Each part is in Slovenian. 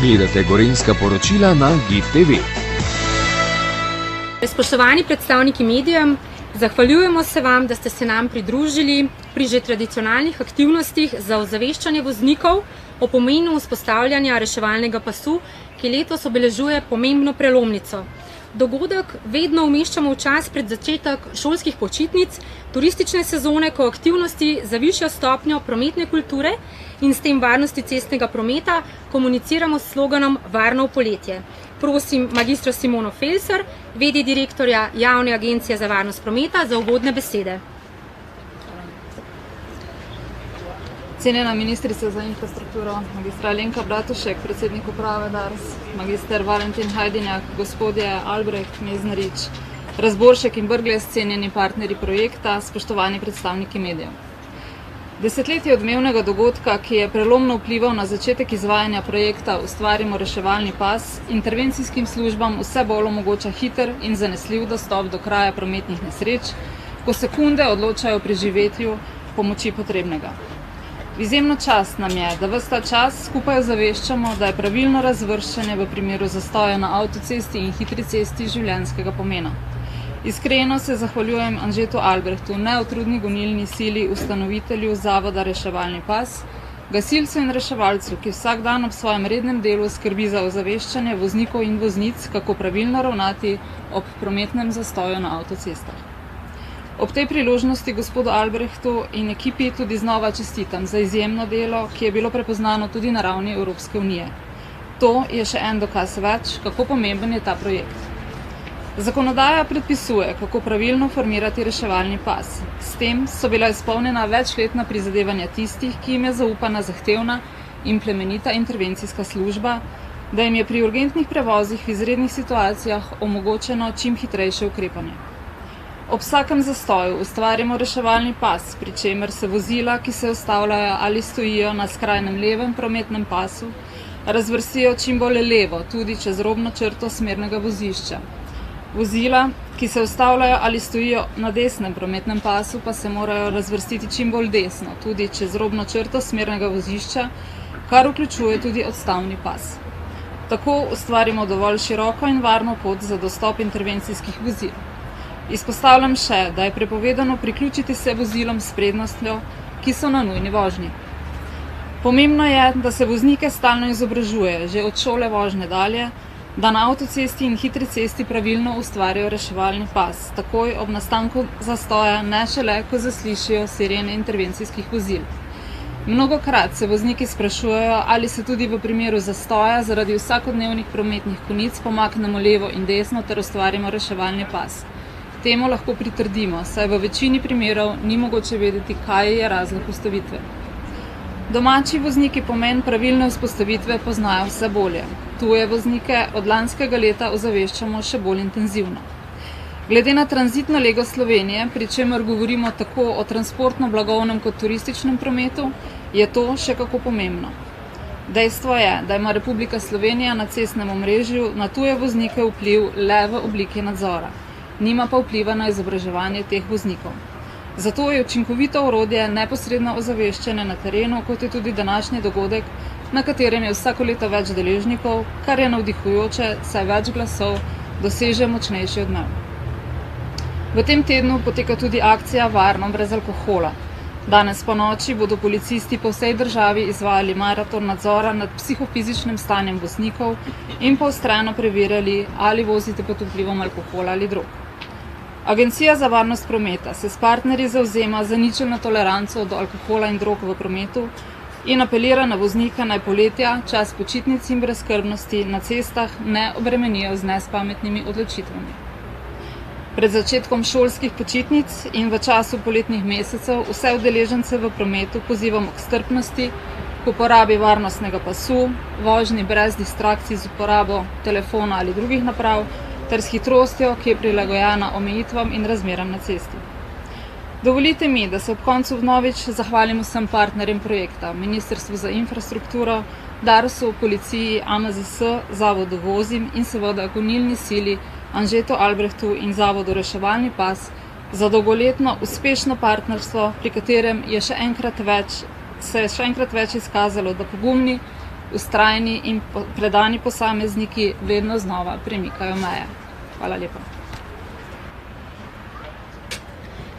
Gledate Gorenjska poročila na GIF TV. Spoštovani predstavniki medijem, zahvaljujemo se vam, da ste se nam pridružili pri že tradicionalnih aktivnostih za ozaveščanje voznikov o pomenu vzpostavljanja reševalnega pasu, ki letos obeležuje pomembno prelomnico. Dogodek vedno umeščamo v čas pred začetek šolskih počitnic, turistične sezone, ko aktivnosti za višjo stopnjo prometne kulture in s tem varnosti cestnega prometa komuniciramo s sloganom Varno v poletje. Prosim magistro Simono Felser, v.d. direktorja Javne agencije za varnost prometa, za uvodne besede. Cenjena ministrica za infrastrukturo, magistra Alenka Bratušek, predsednik uprave DARS, magister Valentin Hajdinjak, gospodje Albrecht, Meznarič, Razboršek in Brglez, cenjeni partnerji projekta, spoštovani predstavniki medijev. Desetletje odmevnega dogodka, ki je prelomno vplival na začetek izvajanja projekta Ustvarimo reševalni pas, intervencijskim službam vse bolj omogoča hiter in zanesljiv dostop do kraja prometnih nesreč, ko sekunde odločajo o preživetju pomoči potrebnega. Izjemno čast nam je, da ves ta čas skupaj ozaveščamo, da je pravilno razvrščanje v primeru zastoja na avtocesti in hitri cesti življenjskega pomena. Iskreno se zahvaljujem Anžetu Albrechtu, neutrudni gonilni sili, ustanovitelju Zavoda Reševalni pas, gasilcu in reševalcu, ki vsak dan ob svojem rednem delu skrbi za ozaveščanje voznikov in voznic, kako pravilno ravnati ob prometnem zastoju na avtocestah. Ob tej priložnosti gospodu Albrechtu in ekipi tudi znova čestitam za izjemno delo, ki je bilo prepoznano tudi na ravni Evropske unije. To je še en dokaz več, kako pomemben je ta projekt. Zakonodaja predpisuje, kako pravilno formirati reševalni pas. S tem so bila izpolnjena večletna prizadevanja tistih, ki jim je zaupana zahtevna in plemenita intervencijska služba, da jim je pri urgentnih prevozih v izrednih situacijah omogočeno čim hitrejše ukrepanje. Ob vsakem zastoju ustvarimo reševalni pas, pri čemer se vozila, ki se ustavljajo ali stojijo na skrajnem levem prometnem pasu, razvrstijo čim bolj levo, tudi čez robno črto smernega vozišča. Vozila, ki se ustavljajo ali stojijo na desnem prometnem pasu, pa se morajo razvrstiti čim bolj desno, tudi čez robno črto smernega vozišča, kar vključuje tudi odstavni pas. Tako ustvarimo dovolj široko in varno pot za dostop intervencijskih vozil. Izpostavljam še, da je prepovedano priključiti se vozilom s prednostjo, ki so na nujni vožnji. Pomembno je, da se voznike stalno izobražuje, že od šole vožnje dalje, da na avtocesti in hitri cesti pravilno ustvarjajo reševalni pas, takoj ob nastanku zastoja, ne šele, ko zaslišijo sirene intervencijskih vozil. Mnogokrat se vozniki sprašujejo, ali se tudi v primeru zastoja zaradi vsakodnevnih prometnih konic pomaknemo levo in desno ter ustvarimo reševalni pas. Temu lahko pritrdimo, saj v večini primerov ni mogoče vedeti, kaj je razlog ustavitve. Domači vozniki pomen pravilne vzpostavitve poznajo vse bolje. Tuje voznike od lanskega leta ozaveščamo še bolj intenzivno. Glede na tranzitno lego Slovenije, pri čemer govorimo tako o transportno-blagovnem kot turističnem prometu, je to še kako pomembno. Dejstvo je, da ima Republika Slovenija na cestnem omrežju na tuje voznike vpliv le v obliki nadzora. Nima pa vpliva na izobraževanje teh voznikov. Zato je učinkovito orodje neposredno ozaveščanje na terenu, kot je tudi današnji dogodek, na katerem je vsako leto več deležnikov, kar je navdihujoče, saj več glasov doseže močnejši odmev. V tem tednu poteka tudi akcija Varno brez alkohola. Danes po noči bodo policisti po vsej državi izvajali maraton nadzora nad psihofizičnim stanjem voznikov in poostreno preverjali, ali vozite pod vplivom alkohola ali drog. Agencija za varnost prometa se s partnerji zavzema za ničelno toleranco do alkohola in drog v prometu in apelira na voznike, naj poletja, čas počitnic in brezskrbnosti na cestah ne obremenijo z nespametnimi odločitvami. Pred začetkom šolskih počitnic in v času poletnih mesecev vse udeležence v prometu pozivamo k strpnosti, k uporabi varnostnega pasu, vožnji brez distrakcij z uporabo telefona ali drugih naprav, ter s hitrostjo, ki je prilagojena omejitvam in razmeram na cesti. Dovolite mi, da se ob koncu vnovič zahvalim vsem partnerjem projekta, Ministrstvu za infrastrukturo, DARS-u, Policiji, AMZS, Zavodu Vozim in seveda gonilni sili Anžetu Albrechtu in Zavodu Reševalni pas za dolgoletno uspešno partnerstvo, pri katerem se je še enkrat več izkazalo, da pogumni, vztrajni in predani posamezniki vedno znova premikajo meje. Hvala lepa.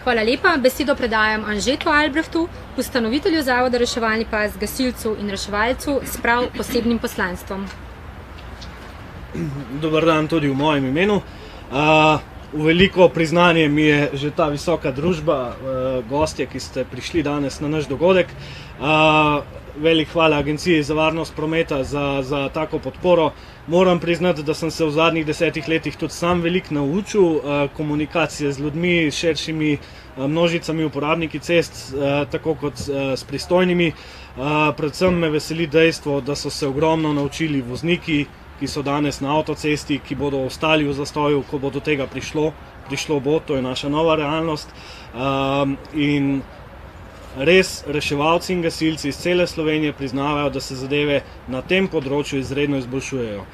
Hvala lepa. Besedo predajam Anžetu Albrehtu, ustanovitelju Zavoda Reševalni pas, gasilcu in reševalcu s prav posebnim poslanstvom. Dober dan tudi v mojem imenu. V veliko priznanje mi je že ta visoka družba, gostje, ki ste prišli danes na naš dogodek. Velik hvala Agenciji za varnost prometa za tako podporo. Moram priznati, da sem se v zadnjih 10 letih tudi sam veliko naučil komunikacije z ljudmi, s širšimi množicami uporabniki cest, tako kot s pristojnimi. Predvsem me veseli dejstvo, da so se ogromno naučili vozniki, ki so danes na avtocesti, ki bodo ostali v zastoju, ko bo do tega prišlo bo, to je naša nova realnost. In res reševalci in gasilci iz cele Slovenije priznavajo, da se zadeve na tem področju izredno izboljšujejo.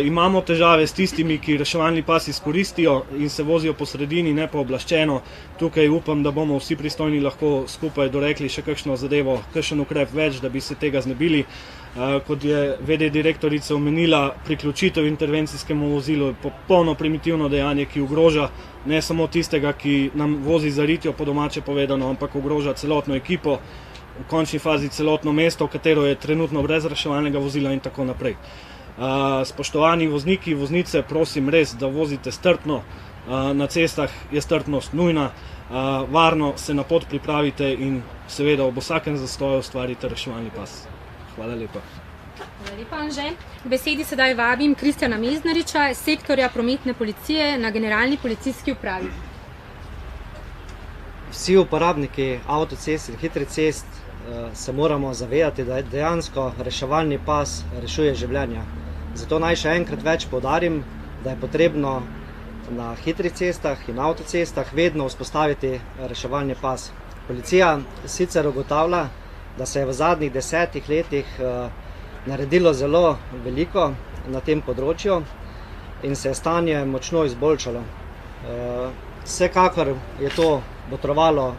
Imamo težave s tistimi, ki reševalni pas izkoristijo in se vozijo po sredini nepooblaščeno. Tukaj upam, da bomo vsi pristojni lahko skupaj dorekli še kakšno zadevo, kakšen ukrep več, da bi se tega znebili. Kot je VD direktorica omenila, priključitev intervencijskemu vozilu je popolno primitivno dejanje, ki ogroža ne samo tistega, ki nam vozi za ritjo, po domače povedano, ampak ogroža celotno ekipo, v končni fazi celotno mesto, katero je trenutno brez reševalnega vozila in tako naprej. Spoštovani vozniki, voznice, prosim res, da vozite strpno, na cestah je strpnost nujna, varno se na pot pripravite in seveda ob vsakem zastoju ustvarite reševalni pas. Hvala lepa. Hvala lepa, Anže. K besedi sedaj vabim Kristjana Meznariča, sektorja prometne policije na Generalni policijski upravi. Vsi uporabniki avtocest in hitrih cest se moramo zavedati, da dejansko reševalni pas rešuje življenja. Zato naj še enkrat več poudarim, da je potrebno na hitrih cestah in avtocestah vedno vzpostaviti reševalni pas. Policija sicer ugotavlja, da se je v zadnjih 10 letih naredilo zelo veliko na tem področju in se je stanje močno izboljšalo. Vsekakor je to botrovalo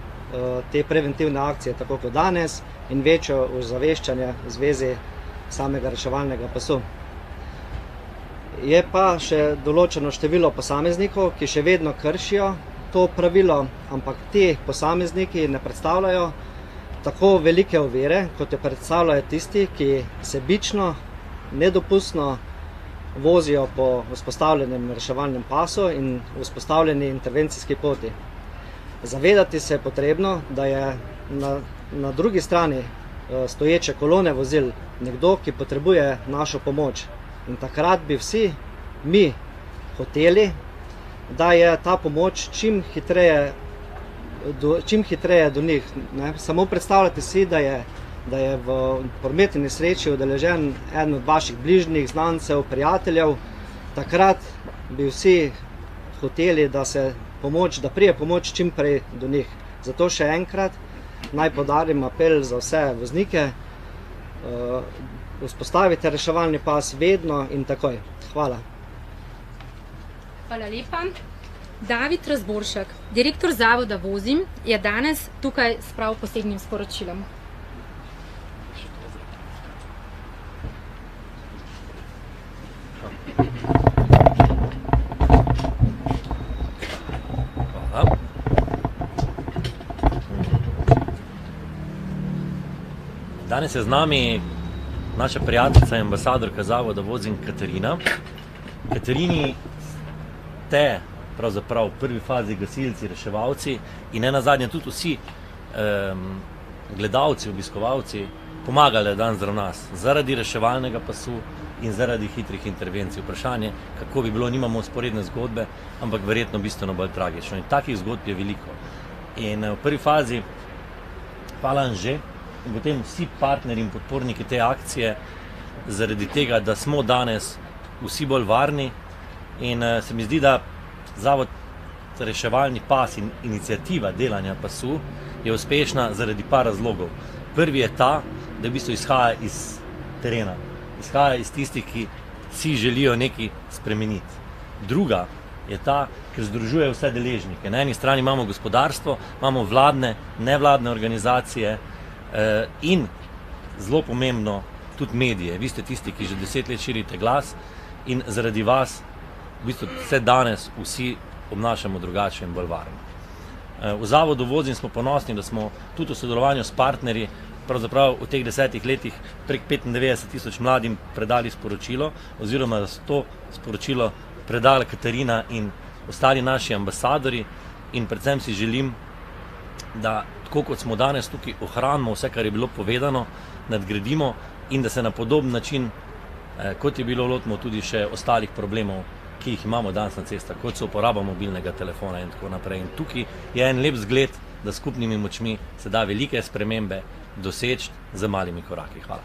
te preventivne akcije, tako kot danes, in večjo ozaveščanje v zvezi samega reševalnega pasu. Je pa še določeno število posameznikov, ki še vedno kršijo to pravilo, ampak ti posamezniki ne predstavljajo tako velike ovire, kot jo predstavljajo tisti, ki sebično, nedopustno vozijo po vzpostavljenem reševalnem pasu in vzpostavljeni intervencijski poti. Zavedati se je potrebno, da je na drugi strani stoječe kolone vozil nekdo, ki potrebuje našo pomoč. In takrat bi vsi mi hoteli, da je ta pomoč čim hitreje do njih. Samo predstavljate si, da je v prometni nesreči udeležen eden od vaših bližnjih, znancev, prijateljev. Takrat bi vsi hoteli, da prije pomoč čim prej do njih. Zato še enkrat naj poudarim apel za vse voznike, vzpostavite reševalni pas vedno in takoj. Hvala. Hvala lepa. David Razboršek, direktor Zavoda Vozim, je danes tukaj s prav posebnim sporočilom. Hvala. Danes je z nami naša prijateljica in ambasadorka Zavoda Vozim Katarina. Katarini ste pravzaprav v prvi fazi gasilci, reševalci in ne nazadnje tudi vsi gledalci, obiskovalci pomagali danes zraven nas zaradi reševalnega pasu in zaradi hitrih intervencij. Vprašanje, kako bi bilo, nimamo vzporedne zgodbe, ampak verjetno bistveno bolj tragično. In takih zgodb je veliko. In v prvi fazi hvala Anže in potem vsi partnerji in podporniki te akcije zaradi tega, da smo danes vsi bolj varni in se mi zdi, da Zavod reševalni pas in iniciativa delanja pasu je uspešna zaradi par razlogov. Prvi je ta, da v bistvu izhaja iz terena, izhaja iz tistih, ki si želijo nekaj spremeniti. Druga je ta, ker združuje vse deležnike. Na eni strani imamo gospodarstvo, imamo vladne, nevladne organizacije in zelo pomembno tudi medije. Vi ste tisti, ki že 10 let širite glas in zaradi vas v bistvu vse danes vsi obnašamo drugače in bolj varno. V Zavodu Vozim smo ponosni, da smo tudi v sodelovanju s partnerji pravzaprav v teh 10 letih prek 95 000 mladim predali sporočilo, oziroma da so to sporočilo predala Katarina in ostali naši ambasadori, in predvsem si želim, da tako kot smo danes tukaj, ohranimo vse, kar je bilo povedano, nadgradimo in da se na podoben način, kot je bilo, lotimo tudi še ostalih problemov, ki jih imamo danes na cestah, kot so uporaba mobilnega telefona in tako naprej. In tukaj je en lep zgled, da skupnimi močmi se da velike spremembe doseči z malimi koraki. Hvala.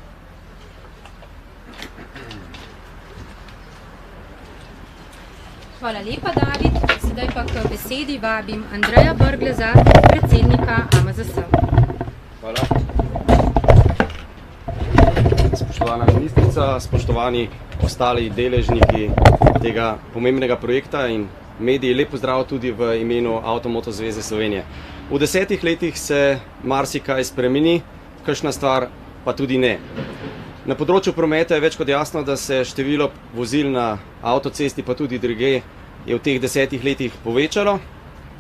Hvala lepa, David. Sedaj pa k besedi vabim Andreja Brgleza, predsednika AMZS. Hvala. Spoštovana ministrica, spoštovani ostali deležniki tega pomembnega projekta in mediji, lep pozdrav tudi v imenu Avtomoto zveze Slovenije. V 10 letih se marsikaj spremeni, kakšna stvar pa tudi ne. Na področju prometa je več kot jasno, da se število vozil na avtocesti pa tudi druge je v teh 10 letih povečalo,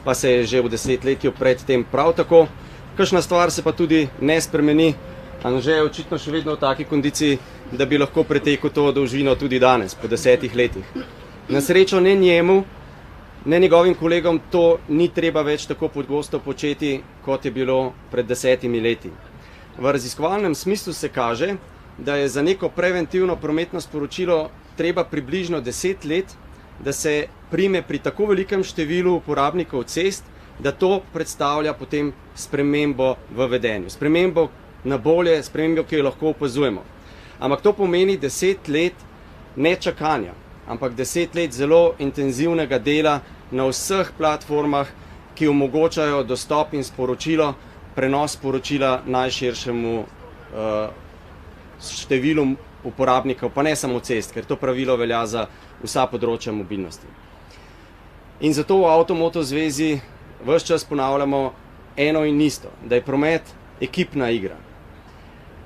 pa se je že v desetletju predtem prav tako. Kakšna stvar se pa tudi ne spremeni, Anže je očitno še vedno v taki kondiciji, da bi lahko pretekel to dolžino tudi danes, po 10 letih. Na srečo ne njemu, ne njegovim kolegom to ni treba več tako pogosto početi, kot je bilo pred 10 leti. V raziskovalnem smislu se kaže, da je za neko preventivno prometno sporočilo treba približno 10 let, da se prime pri tako velikem številu uporabnikov cest, da to predstavlja potem spremembo v vedenju. Spremembo na bolje, spremembo, ki jo lahko opazujemo. Ampak to pomeni 10 let ne čakanja, ampak 10 let zelo intenzivnega dela na vseh platformah, ki omogočajo dostop in sporočilo, prenos sporočila najširšemu številu uporabnikov, pa ne samo cest, ker to pravilo velja za vsa področja mobilnosti. In zato v Avtomoto zvezi ves čas ponavljamo eno in isto, da je promet ekipna igra.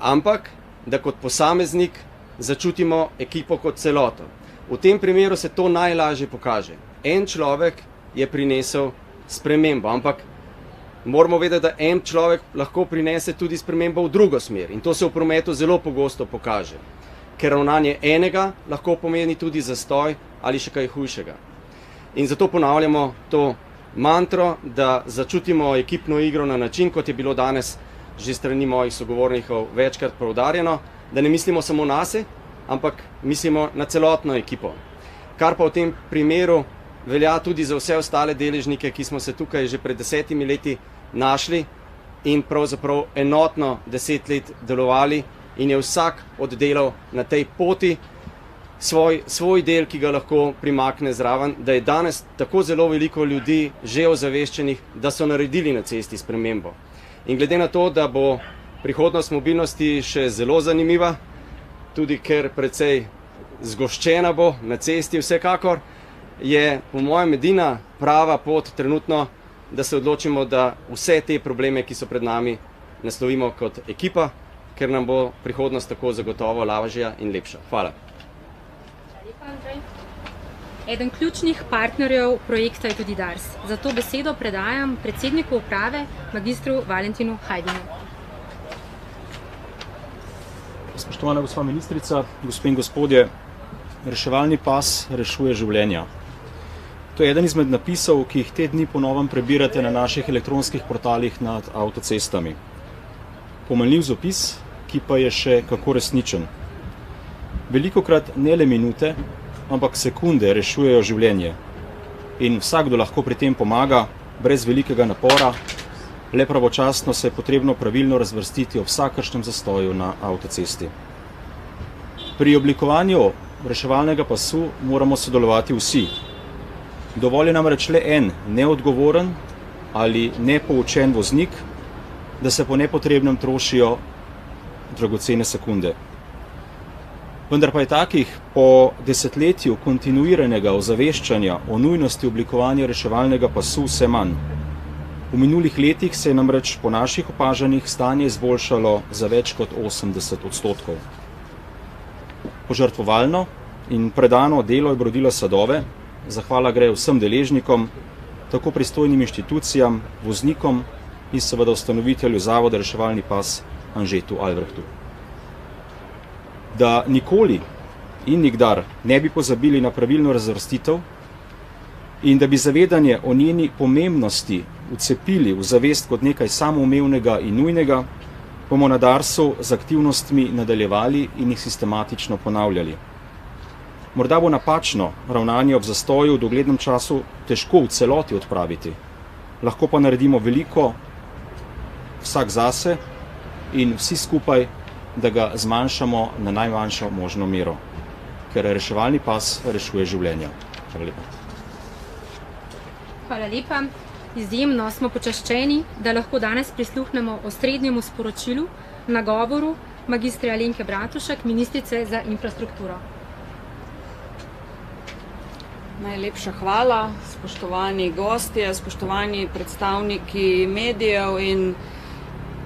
Ampak, da kot posameznik začutimo ekipo kot celoto. V tem primeru se to najlažje pokaže. En človek je prinesel spremembo, ampak moramo vedeti, da en človek lahko prinese tudi spremembo v drugo smer. In to se v prometu zelo pogosto pokaže. Ker ravnanje enega lahko pomeni tudi zastoj ali še kaj hujšega. In zato ponavljamo to mantro, da začutimo ekipno igro na način, kot je bilo danes že strani mojih sogovornikov večkrat poudarjeno, da ne mislimo samo nase, ampak mislimo na celotno ekipo. Kar pa v tem primeru velja tudi za vse ostale deležnike, ki smo se tukaj že pred 10 leti našli in pravzaprav enotno 10 let delovali in je vsak oddelal na tej poti svoj del, ki ga lahko primakne zraven, da je danes tako zelo veliko ljudi že ozaveščenih, da so naredili na cesti spremembo. In glede na to, da bo prihodnost mobilnosti še zelo zanimiva, tudi ker precej zgoščena bo na cesti vsekakor, je po mojem edina prava pot trenutno, da se odločimo, da vse te probleme, ki so pred nami, naslovimo kot ekipa, ker nam bo prihodnost tako zagotovo lažja in lepša. Hvala. Eden ključnih partnerjev projekta je tudi Dars. Zato besedo predajam predsedniku uprave, magistru Valentinu Hajdinu. Spoštovana gospa ministrica, gospe in gospodje, reševalni pas rešuje življenja. To je eden izmed napisov, ki jih te dni po novem prebirate na naših elektronskih portalih nad avtocestami. Pomenljiv zapis, ki pa je še kako resničen. Velikokrat ne le minute, ampak sekunde rešujejo življenje. In vsakdo lahko pri tem pomaga, brez velikega napora, le pravočasno se je potrebno pravilno razvrstiti ob vsakršnem zastoju na avtocesti. Pri oblikovanju reševalnega pasu moramo sodelovati vsi. Dovolj je namreč le en neodgovoren ali nepoučen voznik, da se po nepotrebnem trošijo dragocene sekunde. Vendar pa je takih po desetletju kontinuiranega ozaveščanja o nujnosti oblikovanja reševalnega pasu vse manj. V minulih letih se je namreč po naših opažanjih stanje izboljšalo za več kot 80%. Požrtvovalno in predano delo je obrodilo sadove. Zahvala gre vsem deležnikom, tako pristojnim inštitucijam, voznikom in seveda ustanovitelju Zavoda Reševalni pas Anžetu Albrehtu. Da nikoli in nikdar ne bi pozabili na pravilno razvrstitev in da bi zavedanje o njeni pomembnosti vcepili v zavest kot nekaj samoumevnega in nujnega, bomo na Darsu z aktivnostmi nadaljevali in jih sistematično ponavljali. Morda bo napačno ravnanje ob zastoju v doglednem času težko v celoti odpraviti. Lahko pa naredimo veliko, vsak zase in vsi skupaj, da ga zmanjšamo na najmanjšo možno mero, ker reševalni pas rešuje življenja. Hvala lepa. Hvala lepa. Izjemno smo počaščeni, da lahko danes prisluhnemo osrednjemu sporočilu, nagovoru magistre Alenke Bratušek, ministrice za infrastrukturo. Najlepša hvala, spoštovani gostje, spoštovani predstavniki medijev in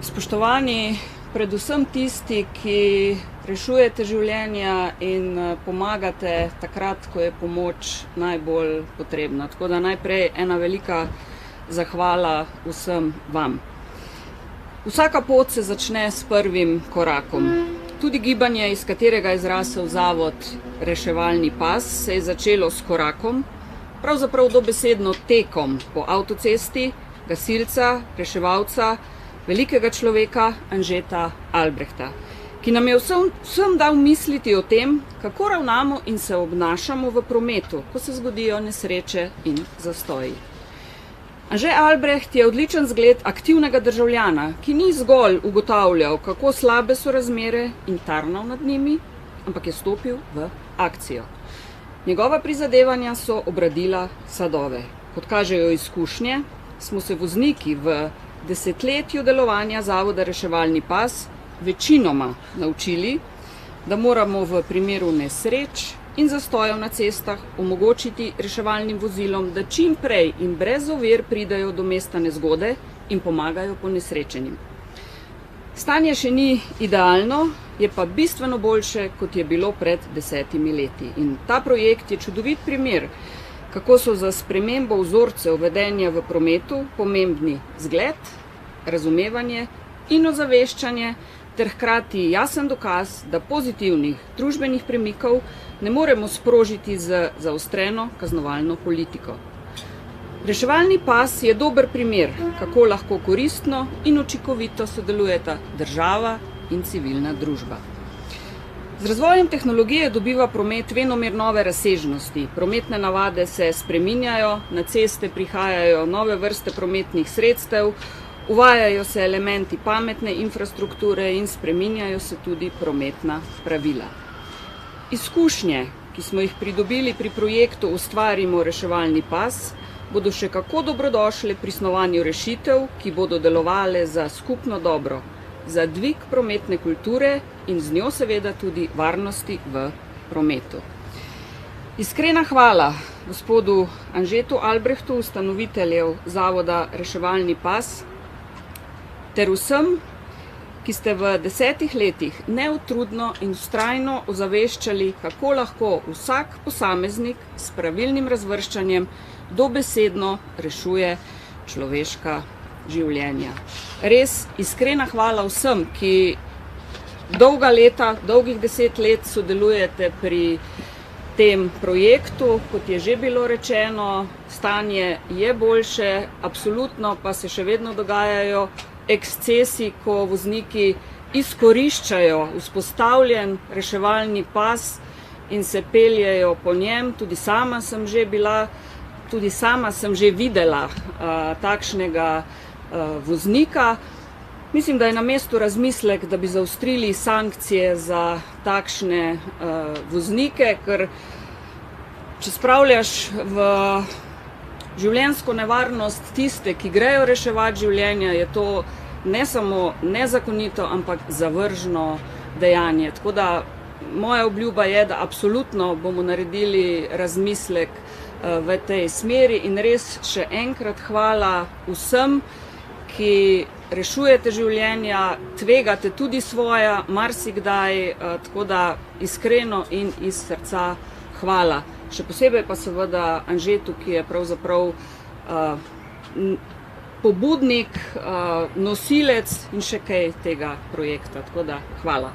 spoštovani predvsem tisti, ki rešujete življenja in pomagate takrat, ko je pomoč najbolj potrebna. Tako da najprej ena velika zahvala vsem vam. Vsaka pot se začne s prvim korakom. Tudi gibanje, iz katerega je zrasel zavod Reševalni pas, se je začelo s korakom, pravzaprav dobesedno tekom po avtocesti gasilca, reševalca, velikega človeka Anžeta Albrehta, ki nam je vsem dal misliti o tem, kako ravnamo in se obnašamo v prometu, ko se zgodijo nesreče in zastoji. Anže Albreht je odličen zgled aktivnega državljana, ki ni zgolj ugotavljal, kako slabe so razmere in tarnal nad njimi, ampak je stopil v akcijo. Njegova prizadevanja so obradila sadove. Kot kažejo izkušnje, smo se vozniki v desetletju delovanja Zavoda Reševalni pas večinoma naučili, da moramo v primeru nesreč in zastojev na cestah omogočiti reševalnim vozilom, da čim prej in brez ovir pridajo do mesta nezgode in pomagajo ponesrečenim. Stanje še ni idealno, je pa bistveno boljše, kot je bilo pred 10 leti. In ta projekt je čudovit primer, kako so za spremembo vzorcev vedenja v prometu pomembni zgled, razumevanje in ozaveščanje, ter hkrati jasen dokaz, da pozitivnih družbenih premikov ne moremo sprožiti z zaostreno kaznovalno politiko. Reševalni pas je dober primer, kako lahko koristno in učinkovito sodelujeta država in civilna družba. Z razvojem tehnologije dobiva promet venomer nove razsežnosti. Prometne navade se spreminjajo, na ceste prihajajo nove vrste prometnih sredstev, uvajajo se elementi pametne infrastrukture in spreminjajo se tudi prometna pravila. Izkušnje, ki smo jih pridobili pri projektu Ustvarimo reševalni pas, bodo še kako dobrodošle pri snovanju rešitev, ki bodo delovale za skupno dobro, za dvig prometne kulture in z njo seveda tudi varnosti v prometu. Iskrena hvala gospodu Anžetu Albrehtu, ustanoviteljev Zavoda Reševalni pas, ter vsem, ki ste v 10 letih neutrudno in vztrajno ozaveščali, kako lahko vsak posameznik s pravilnim razvrščanjem dobesedno rešuje človeška življenja. Res iskrena hvala vsem, ki dolgih 10 let sodelujete pri tem projektu. Kot je že bilo rečeno, stanje je boljše, absolutno pa se še vedno dogajajo ekscesi, ko vozniki izkoriščajo vzpostavljen reševalni pas in se peljejo po njem. Tudi sama sem že videla takšnega voznika. Mislim, da je na mestu razmislek, da bi zaostrili sankcije za takšne voznike, ker če spravljaš v življenjsko nevarnost tiste, ki grejo reševati življenja, je to ne samo nezakonito, ampak zavržno dejanje. Tako da moja obljuba je, da absolutno bomo naredili razmislek v tej smeri in res še enkrat hvala vsem, ki rešujete življenja, tvegate tudi svoja, marsikdaj, tako da iskreno in iz srca hvala. Še posebej pa seveda Anžetu, ki je pravzaprav pobudnik, nosilec in še kaj tega projekta, tako da hvala.